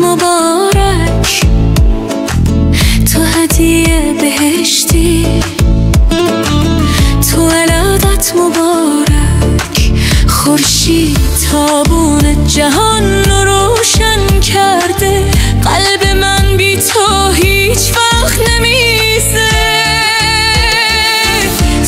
مبارک، تو هدیه بهشتی، تو ولادت مبارک. خورشید تابون جهان رو روشن کرده، قلب من بی تو هیچ وقت نمیزه.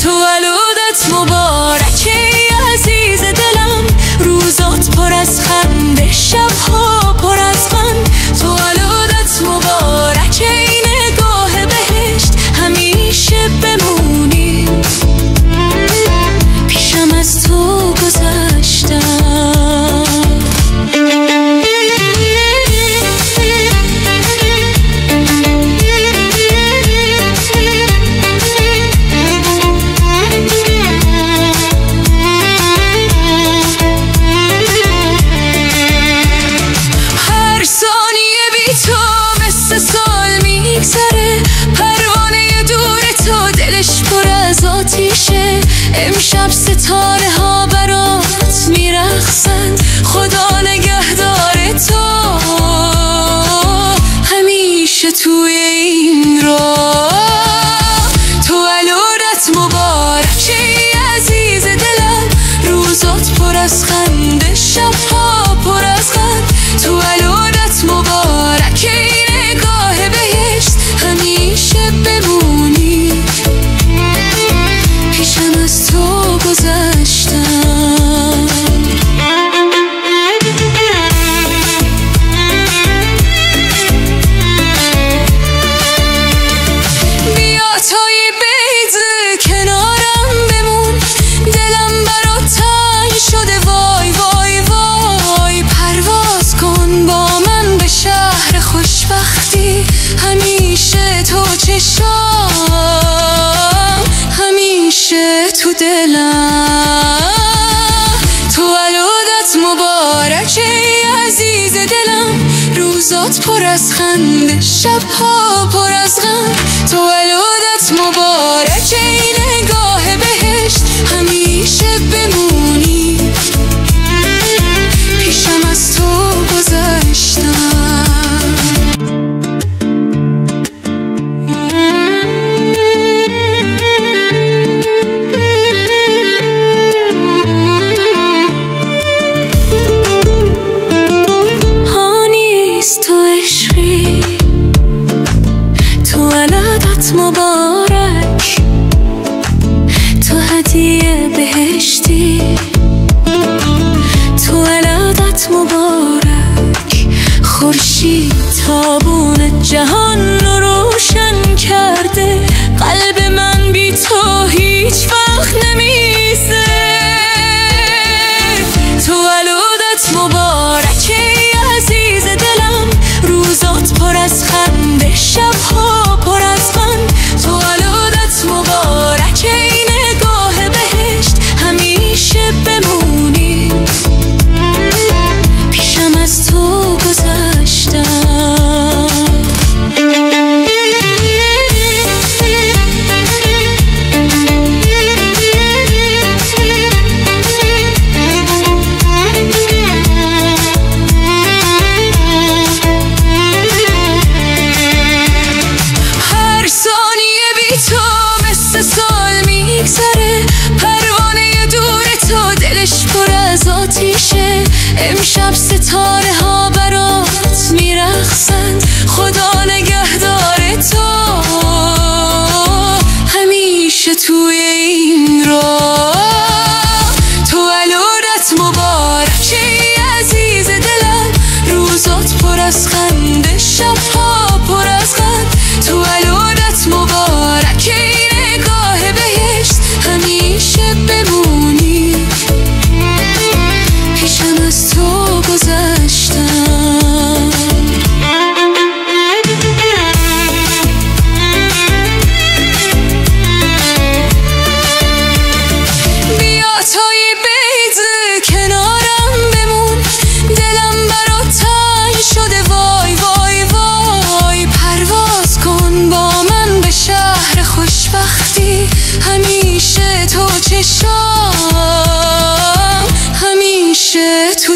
تو ولادت مبارک ای عزیز دلم، روزات پر از خنده، شبها پر از غم. تو ولادت مبارک ای نگاه بهشت، همیشه بمونی پیشم از تو گذشتم. هر ثانیه بی تو مثل سال میگذره، پروانه دور تو دلش پر از آتیشه. امشب ستاره ها برات میرقصن، خدا نگهدار تو همیشه توی این راه. تو ولادت مبارک ای عزیز دلم، روزات پر از خنده، شبها پر از غم. تو ولادت مبارک ای نگاه بهشت، همیشه بمونی پیشم از تو گذشتم. بیا توی بیت کنارم بمون، دلم برات تنگ شده وای وای وای. پرواز کن با من به شهر خوشبختی، همیشه تو چشام، همیشه تو دلم. تو ولادت مبارک ای عزیز دلم، روزات پر از خنده، شبها پر از غم. تو ولادت مبارک ای نگاه بهشت، همیشه بمونی پیشم از تو گذشتم. مبارک، تو هدیه بهشتی، تو ولادت مبارک. خورشید تابون جهان رو روشن کرده، قلب من بی تو هیچ وقت نمیزه. تو ولادت مبارک ای عزیز دلم، روزات پر از خنده، شبها پر از غم. تو ولادت مبارک ای نگاه بهشت، همیشه بمونی پیشم از تو گذشتم. پروانه دور تو دلش پر از آتیشه. امشب ستاره ها برات میرقصن، خدا نگهدار تو همیشه توی این راه. تو ولادت مبارک ای عزیز دلم، روزات پر از خنده، شبها پر از غم. تو ولادت مبارک ای نگاه بهشت، همیشه بمونی پیشم از تو گذشتم. بیا توی بیت کنارم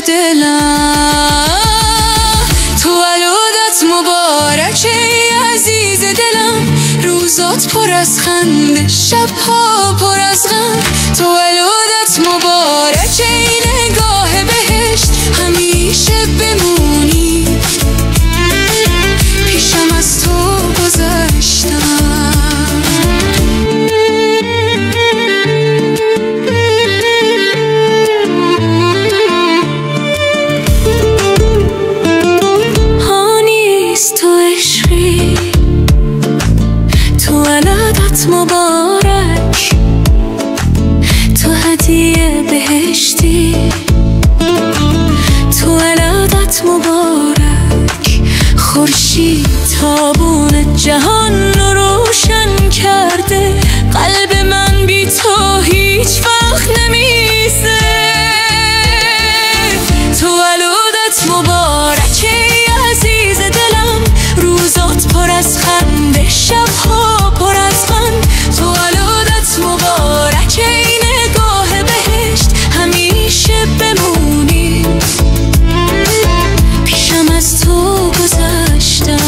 تو دلم. تولدت مبارکه ای عزیز دلم، روزات پر از خنده، شبها پر از غم. تولدت مبارکه ای نگاه بهشت، همیشه بمونی پیشم از تو گذشتم. تولدت مبارک، تو هدیه بهشتی. تولدت مبارک، خورشید تابون جهان رو روشن کرده. قلب من بی تو هیچ وقت نمیسه. تولدت مبارک ای عزیز دلم، روزات پر از خنده، شبها پر از غم. تولدت مبارک ای نگاه بهشت، همیشه بمونی پیشم از تو گذشتم.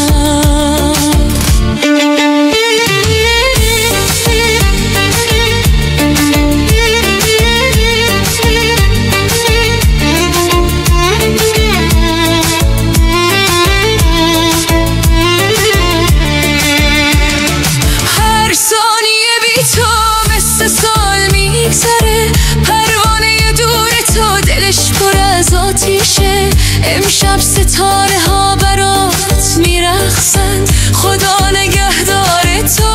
پروانه دور تو دلش پر از آتیشه. امشب ستاره ها برات میرقصن، خدا نگهدار تو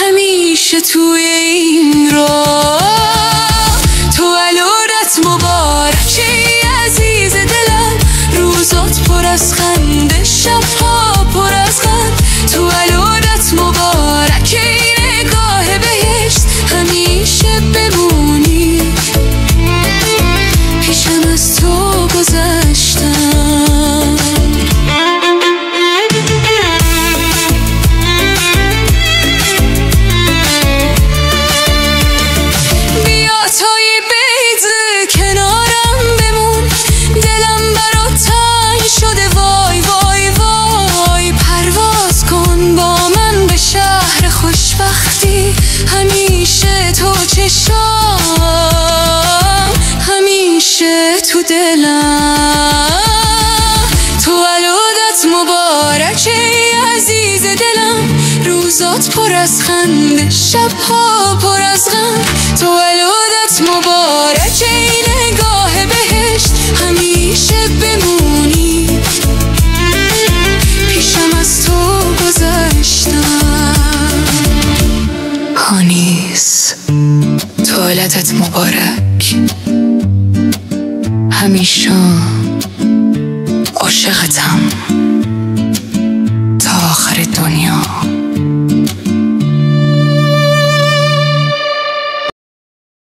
همیشه توی این راه. تولدت مبارک ای عزیز دلم، روزات پر از خنده، شبها پر از غم. تولدت مبارک ای نگاه بهشت، همیشه بمونی پیشم از تو گذشتم. بیا توی بیت کنارم بمون، دلم برات تنگ شده وای وای وای. پرواز کن با من به شهر خوشبختی، همیشه تو چشام، همیشه تو دلم. تولدت مبارک ای عزیز دلم، روزات پر از خنده، شبها پر از غم. تولدت مبارک ای نگاه بهشت، همیشه بمونی پیشم از تو گذشتم. هانیس تولدت مبارک، همیشه عاشقتم تا آخر دنیا.